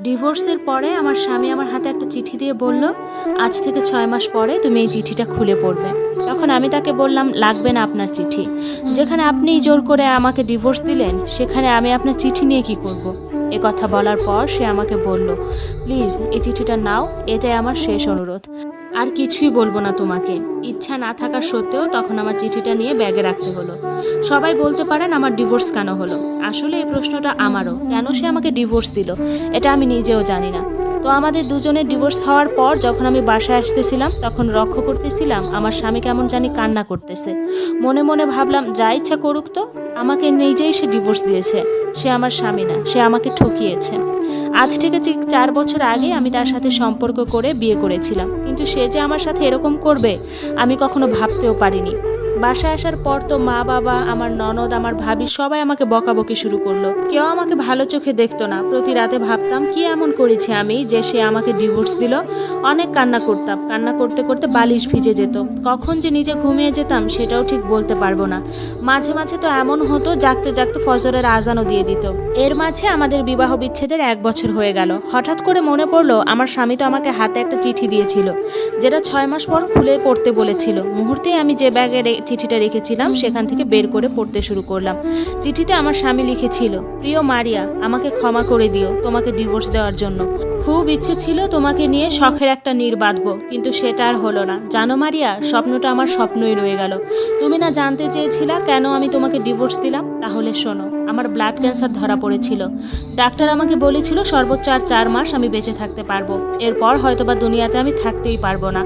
ডিভোর্সের পরে আমার স্বামী আমার হাতে একটা চিঠি দিয়ে বলল, আজ থেকে 6 মাস পরে তুমি এই চিঠিটা খুলে পড়বে। তখন আমি তাকে বললাম, লাগবে না আপনার চিঠি। যেখানে আপনিই জোর করে আমাকে ডিভোর্স দিলেন, সেখানে আমি আপনার চিঠি নিয়ে কি করব। এ কথা বলার পর সে আমাকে বলল, প্লিজ এই চিঠিটা নাও, এটাই আমার শেষ অনুরোধ। আর কিছুই বলবো না তোমাকে। ইচ্ছা না থাকা সত্ত্বেও তখন আমার চিঠিটা নিয়ে ব্যাগে রাখতে হলো। সবাই বলতে পারেন আমার ডিভোর্স কেন হলো। আসলে এই প্রশ্নটা আমারও, কেন সে আমাকে ডিভোর্স দিল এটা আমি নিজেও জানি না। তো আমাদের দুজনের ডিভোর্স হওয়ার পর যখন আমি বাসায় আসতেছিলাম, তখন লক্ষ্য করতেছিলাম আমার স্বামী কেমন জানি কান্না করতেছে। মনে মনে ভাবলাম, যা ইচ্ছা করুক তো, আমাকে নিজেই সে ডিভোর্স দিয়েছে। সে আমার স্বামী না, সে আমাকে ঠকিয়েছে। আজ থেকে ঠিক 4 বছর আগে আমি তার সাথে সম্পর্ক করে বিয়ে করেছিলাম, কিন্তু সে যে আমার সাথে এরকম করবে আমি কখনো ভাবতেও পারিনি। বাসায় আসার পর তো মা বাবা, আমার ননদ, আমার ভাবি সবাই আমাকে বকাবকি শুরু করলো। কেউ আমাকে ভালো চোখে দেখতো না। প্রতি রাতে ভাবতাম কি এমন করেছি আমি যে সে আমাকে ডিভোর্স দিল। অনেক কান্না করতাম, কান্না করতে করতে বালিশ ভিজে যেত। কখন যে নিজে ঘুমিয়ে যেতাম সেটাও ঠিক বলতে পারবো না। মাঝে মাঝে তো এমন হতো জাগতে জাগতে ফজরের আজানও দিয়ে দিত। এর মাঝে আমাদের বিবাহ বিচ্ছেদের 1 বছর হয়ে গেল। হঠাৎ করে মনে পড়লো আমার স্বামী তো আমাকে হাতে একটা চিঠি দিয়েছিল, যেটা 6 মাস পর খুলে পড়তে বলেছিল। মুহূর্তেই আমি যে ব্যাগে চিঠিটা রেখেছিলাম সেখান থেকে বের করে পড়তে শুরু করলাম। চিঠিতে আমার স্বামী লিখেছিল, প্রিয় মারিয়া, আমাকে ক্ষমা করে দিও তোমাকে ডিভোর্স দেওয়ার জন্য। খুব ইচ্ছে ছিল তোমাকে নিয়ে শখের একটা নীড় বাঁধবো, কিন্তু সেটা আর হলো না। জানো মারিয়া, স্বপ্নটা আমার স্বপ্নই রয়ে গেল। তুমি না জানতে চেয়েছিলা কেন আমি তোমাকে ডিভোর্স দিলাম? তাহলে শোনো, আমার ব্লাড ক্যান্সার ধরা পড়েছিল। ডাক্তার আমাকে বলেছিল সর্বোচ্চ আর 4 মাস আমি বেঁচে থাকতে পারবো। এরপর হয়তোবা দুনিয়াতে আমি থাকতেই পারবো না।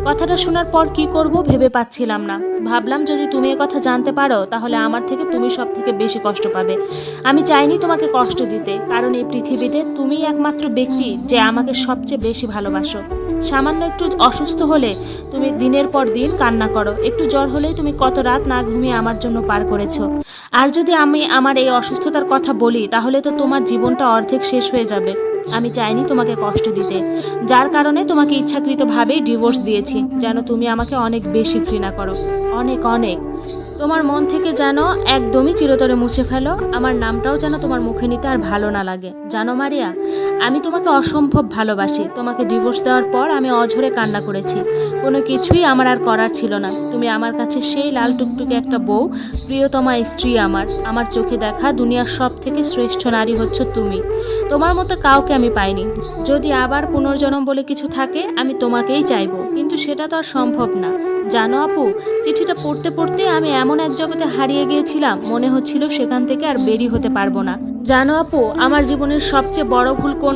কথাটা শোনার পর কি করব ভেবে পাচ্ছিলাম না। ভাবলাম যদি তুমি এ কথা জানতে পারো তাহলে আমার থেকে তুমি সব থেকে বেশি কষ্ট পাবে। আমি চাইনি তোমাকে কষ্ট দিতে, কারণ এই পৃথিবীতে তুমিই একমাত্র ব্যক্তি যে আমাকে সবচেয়ে বেশি ভালোবাসো। সামান্য একটু অসুস্থ হলে তুমি দিনের পর দিন কান্না করো, একটু জ্বর হলেই তুমি কত রাত না ঘুমিয়ে আমার জন্য পার করেছো। আর যদি আমি আমার এই অসুস্থতার কথা বলি তাহলে তো তোমার জীবনটা অর্ধেক শেষ হয়ে যাবে। আমি চাইনি তোমাকে কষ্ট দিতে, যার কারণে তোমাকে ইচ্ছাকৃতভাবেই ডিভোর্স দিয়েছি, যেন তুমি আমাকে অনেক বেশি ঘৃণা করো, অনেক অনেক। তোমার মন থেকে যেন একদমই চিরতরে মুছে ফেলো, আমার নামটাও যেন তোমার মুখে নিতে আর ভালো না লাগে। জানো মারিয়া, আমি তোমাকে অসম্ভব ভালোবাসি। তোমাকে ডিভোর্স দেওয়ার পর আমি অঝরে কান্না করেছি। কোনো কিছুই আমার আর করার ছিল না। তুমি আমার কাছে সেই লাল টুকটুকে একটা বউ, প্রিয়তমা স্ত্রী। আমার চোখে দেখা দুনিয়ার সব থেকে শ্রেষ্ঠ নারী হচ্ছ তুমি। তোমার মতো কাউকে আমি পাইনি। যদি আবার পুনর্জন্ম বলে কিছু থাকে আমি তোমাকেই চাইবো, কিন্তু সেটা তো আর সম্ভব না। জানো আপু, চিঠিটা পড়তে পড়তে আমি এমন এক জগতে হারিয়ে গিয়েছিলাম, মনে হচ্ছিল সেখান থেকে আর বেরিয়ে হতে পারবো না। জানো আপু, আমার জীবনের সবচেয়ে বড় ভুল কোন